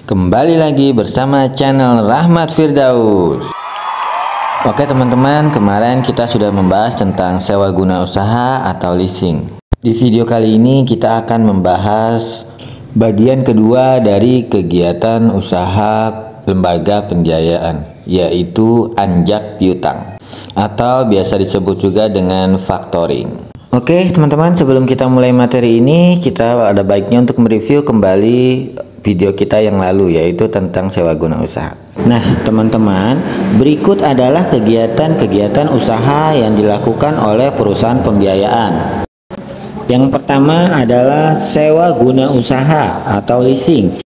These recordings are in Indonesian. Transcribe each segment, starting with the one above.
Kembali lagi bersama channel Rahmat Firdaus. Oke teman-teman, kemarin kita sudah membahas tentang sewa guna usaha atau leasing. Di video kali ini kita akan membahas bagian kedua dari kegiatan usaha lembaga pembiayaan, yaitu anjak piutang atau biasa disebut juga dengan factoring. Oke teman-teman, sebelum kita mulai materi ini, kita ada baiknya untuk mereview kembali video kita yang lalu, yaitu tentang sewa guna usaha. Nah teman-teman, berikut adalah kegiatan-kegiatan usaha yang dilakukan oleh perusahaan pembiayaan. Yang pertama adalah sewa guna usaha atau leasing.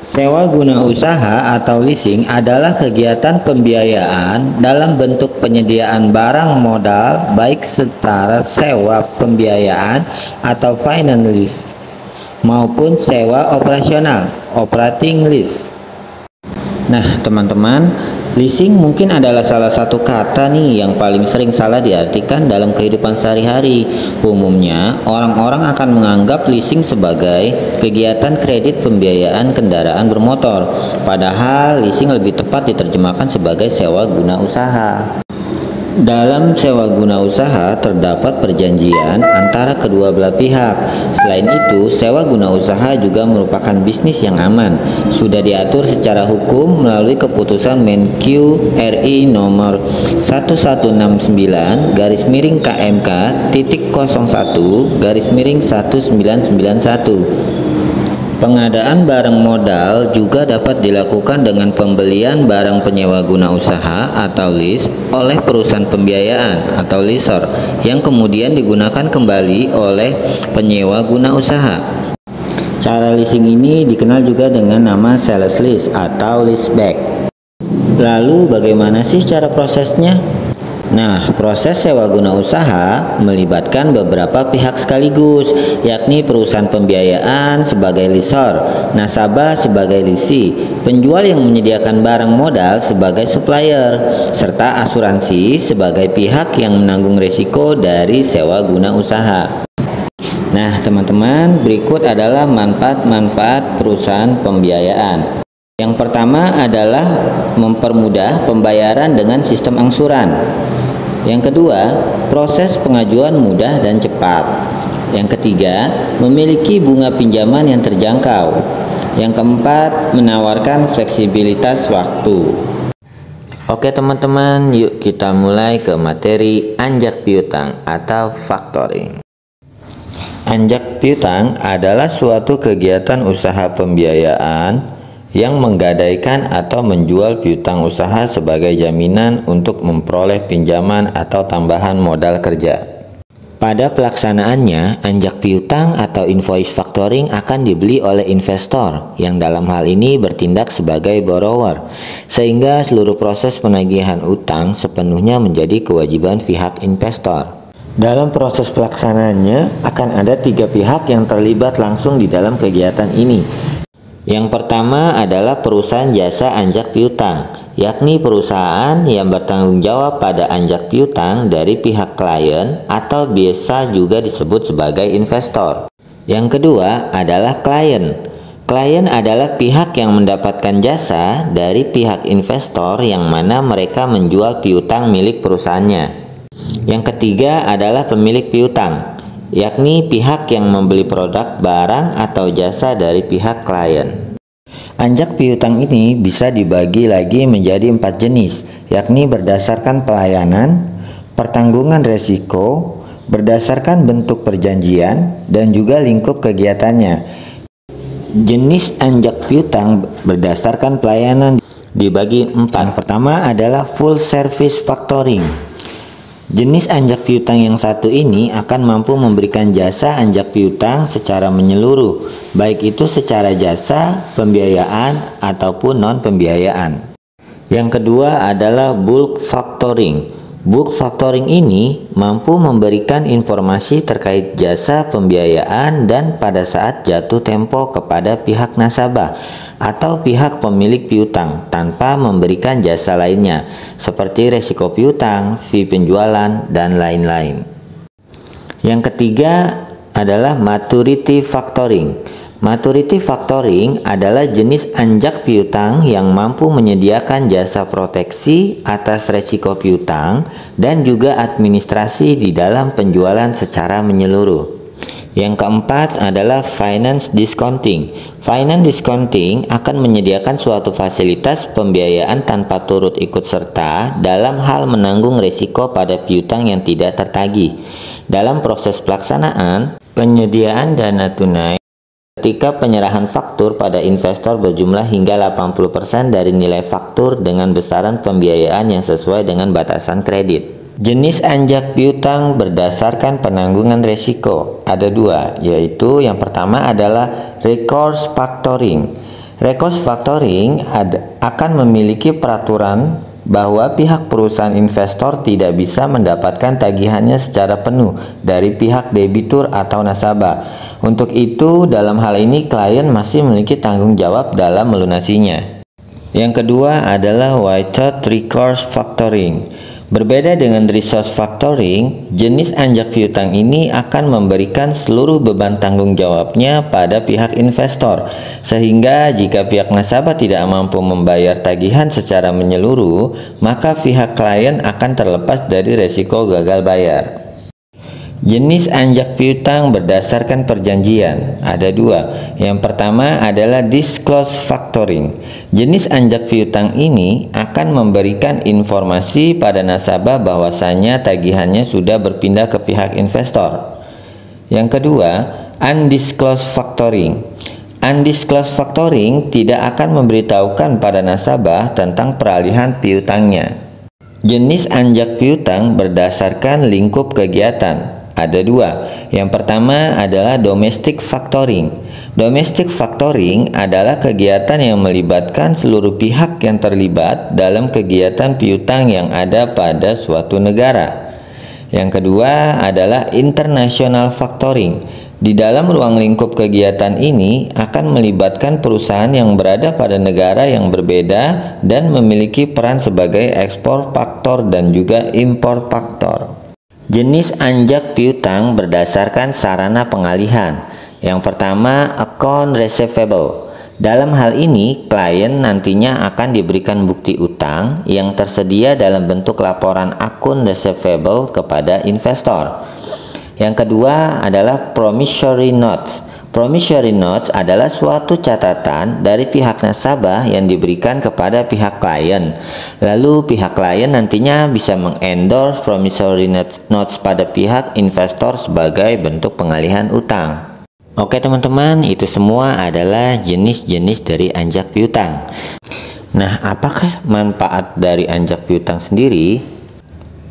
Sewa guna usaha atau leasing adalah kegiatan pembiayaan dalam bentuk penyediaan barang modal, baik setara sewa pembiayaan atau finance lease maupun sewa operasional, operating lease. Nah teman-teman, leasing mungkin adalah salah satu kata nih yang paling sering salah diartikan dalam kehidupan sehari-hari. Umumnya orang-orang akan menganggap leasing sebagai kegiatan kredit pembiayaan kendaraan bermotor, padahal leasing lebih tepat diterjemahkan sebagai sewa guna usaha. Dalam sewa guna usaha terdapat perjanjian antara kedua belah pihak. Selain itu, sewa guna usaha juga merupakan bisnis yang aman. Sudah diatur secara hukum melalui keputusan Menq RI nomor 1199/KMK.01/1991. Pengadaan barang modal juga dapat dilakukan dengan pembelian barang penyewa guna usaha atau lease oleh perusahaan pembiayaan atau lessor yang kemudian digunakan kembali oleh penyewa guna usaha. Cara leasing ini dikenal juga dengan nama sales lease atau leaseback. Lalu bagaimana sih cara prosesnya? Nah, proses sewa guna usaha melibatkan beberapa pihak sekaligus, yakni perusahaan pembiayaan sebagai lessor, nasabah sebagai lessee, penjual yang menyediakan barang modal sebagai supplier, serta asuransi sebagai pihak yang menanggung risiko dari sewa guna usaha. Nah, teman-teman, berikut adalah manfaat-manfaat perusahaan pembiayaan. Yang pertama adalah mempermudah pembayaran dengan sistem angsuran. Yang kedua, proses pengajuan mudah dan cepat. Yang ketiga, memiliki bunga pinjaman yang terjangkau. Yang keempat, menawarkan fleksibilitas waktu. Oke teman-teman, yuk kita mulai ke materi anjak piutang atau factoring. Anjak piutang adalah suatu kegiatan usaha pembiayaan yang menggadaikan atau menjual piutang usaha sebagai jaminan untuk memperoleh pinjaman atau tambahan modal kerja. Pada pelaksanaannya, anjak piutang atau invoice factoring akan dibeli oleh investor yang dalam hal ini bertindak sebagai borrower, sehingga seluruh proses penagihan utang sepenuhnya menjadi kewajiban pihak investor. Dalam proses pelaksanaannya akan ada 3 pihak yang terlibat langsung di dalam kegiatan ini. Yang pertama adalah perusahaan jasa anjak piutang, yakni perusahaan yang bertanggung jawab pada anjak piutang dari pihak klien atau biasa juga disebut sebagai investor. Yang kedua adalah klien. Klien adalah pihak yang mendapatkan jasa dari pihak investor yang mana mereka menjual piutang milik perusahaannya. Yang ketiga adalah pemilik piutang, yakni pihak yang membeli produk, barang, atau jasa dari pihak klien. Anjak piutang ini bisa dibagi lagi menjadi 4 jenis, yakni berdasarkan pelayanan, pertanggungan resiko, berdasarkan bentuk perjanjian, dan juga lingkup kegiatannya. Jenis anjak piutang berdasarkan pelayanan dibagi 4. Yang pertama adalah full service factoring. Jenis anjak piutang yang satu ini akan mampu memberikan jasa anjak piutang secara menyeluruh, baik itu secara jasa, pembiayaan, ataupun non-pembiayaan. Yang kedua adalah bulk factoring. Bulk factoring ini mampu memberikan informasi terkait jasa pembiayaan dan pada saat jatuh tempo kepada pihak nasabah atau pihak pemilik piutang tanpa memberikan jasa lainnya seperti resiko piutang, fee penjualan, dan lain-lain. Yang ketiga adalah maturity factoring. Maturity factoring adalah jenis anjak piutang yang mampu menyediakan jasa proteksi atas resiko piutang dan juga administrasi di dalam penjualan secara menyeluruh. Yang keempat adalah finance discounting. Finance discounting akan menyediakan suatu fasilitas pembiayaan tanpa turut ikut serta dalam hal menanggung risiko pada piutang yang tidak tertagih. Dalam proses pelaksanaan, penyediaan dana tunai ketika penyerahan faktur pada investor berjumlah hingga 80% dari nilai faktur dengan besaran pembiayaan yang sesuai dengan batasan kredit. Jenis anjak piutang berdasarkan penanggungan risiko ada dua, yaitu yang pertama adalah recourse factoring. Recourse factoring akan memiliki peraturan bahwa pihak perusahaan investor tidak bisa mendapatkan tagihannya secara penuh dari pihak debitur atau nasabah. Untuk itu, dalam hal ini klien masih memiliki tanggung jawab dalam melunasinya. Yang kedua adalah without recourse factoring. Berbeda dengan resource factoring, jenis anjak piutang ini akan memberikan seluruh beban tanggung jawabnya pada pihak investor, sehingga jika pihak nasabah tidak mampu membayar tagihan secara menyeluruh, maka pihak klien akan terlepas dari resiko gagal bayar. Jenis anjak piutang berdasarkan perjanjian ada dua. Yang pertama adalah disclose factoring. Jenis anjak piutang ini akan memberikan informasi pada nasabah bahwasanya tagihannya sudah berpindah ke pihak investor. Yang kedua, undisclosed factoring. Undisclosed factoring tidak akan memberitahukan pada nasabah tentang peralihan piutangnya. Jenis anjak piutang berdasarkan lingkup kegiatan ada dua. Yang pertama adalah domestic factoring. Domestic factoring adalah kegiatan yang melibatkan seluruh pihak yang terlibat dalam kegiatan piutang yang ada pada suatu negara. Yang kedua adalah international factoring. Di dalam ruang lingkup kegiatan ini akan melibatkan perusahaan yang berada pada negara yang berbeda dan memiliki peran sebagai ekspor faktor dan juga impor faktor. Jenis anjak piutang berdasarkan sarana pengalihan. Yang pertama, account receivable. Dalam hal ini, klien nantinya akan diberikan bukti utang yang tersedia dalam bentuk laporan akun receivable kepada investor. Yang kedua adalah promissory notes. Promissory notes adalah suatu catatan dari pihak nasabah yang diberikan kepada pihak klien. Lalu pihak klien nantinya bisa mengendorse promissory notes pada pihak investor sebagai bentuk pengalihan utang. Oke teman-teman, itu semua adalah jenis-jenis dari anjak piutang. Nah, apakah manfaat dari anjak piutang sendiri?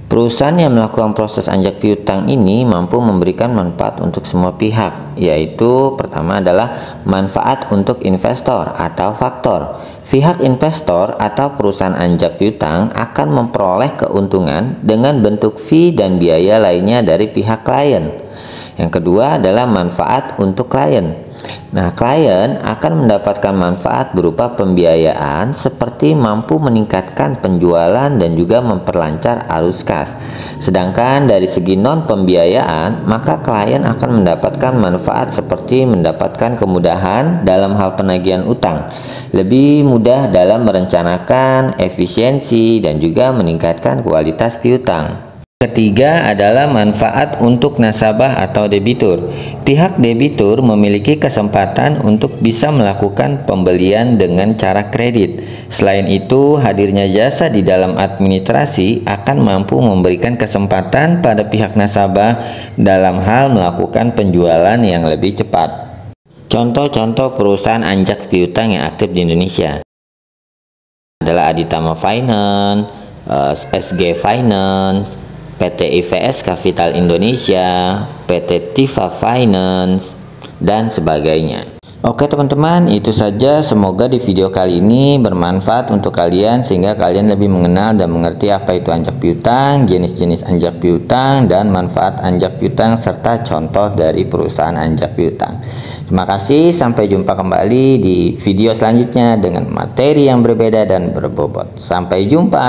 Perusahaan yang melakukan proses anjak piutang ini mampu memberikan manfaat untuk semua pihak, yaitu pertama adalah manfaat untuk investor atau faktor. Pihak investor atau perusahaan anjak piutang akan memperoleh keuntungan dengan bentuk fee dan biaya lainnya dari pihak klien. Yang kedua adalah manfaat untuk klien. Nah, klien akan mendapatkan manfaat berupa pembiayaan seperti mampu meningkatkan penjualan dan juga memperlancar arus kas. Sedangkan dari segi non pembiayaan, maka klien akan mendapatkan manfaat seperti mendapatkan kemudahan dalam hal penagihan utang, lebih mudah dalam merencanakan, efisiensi, dan juga meningkatkan kualitas piutang. Ketiga adalah manfaat untuk nasabah atau debitur. Pihak debitur memiliki kesempatan untuk bisa melakukan pembelian dengan cara kredit. Selain itu, hadirnya jasa di dalam administrasi akan mampu memberikan kesempatan pada pihak nasabah dalam hal melakukan penjualan yang lebih cepat. Contoh-contoh perusahaan anjak piutang yang aktif di Indonesia adalah Aditama Finance, SG Finance, PT IVS Capital Indonesia, PT Tifa Finance, dan sebagainya. Oke teman-teman, itu saja. Semoga di video kali ini bermanfaat untuk kalian sehingga kalian lebih mengenal dan mengerti apa itu anjak piutang, jenis-jenis anjak piutang, dan manfaat anjak piutang serta contoh dari perusahaan anjak piutang. Terima kasih, sampai jumpa kembali di video selanjutnya dengan materi yang berbeda dan berbobot. Sampai jumpa.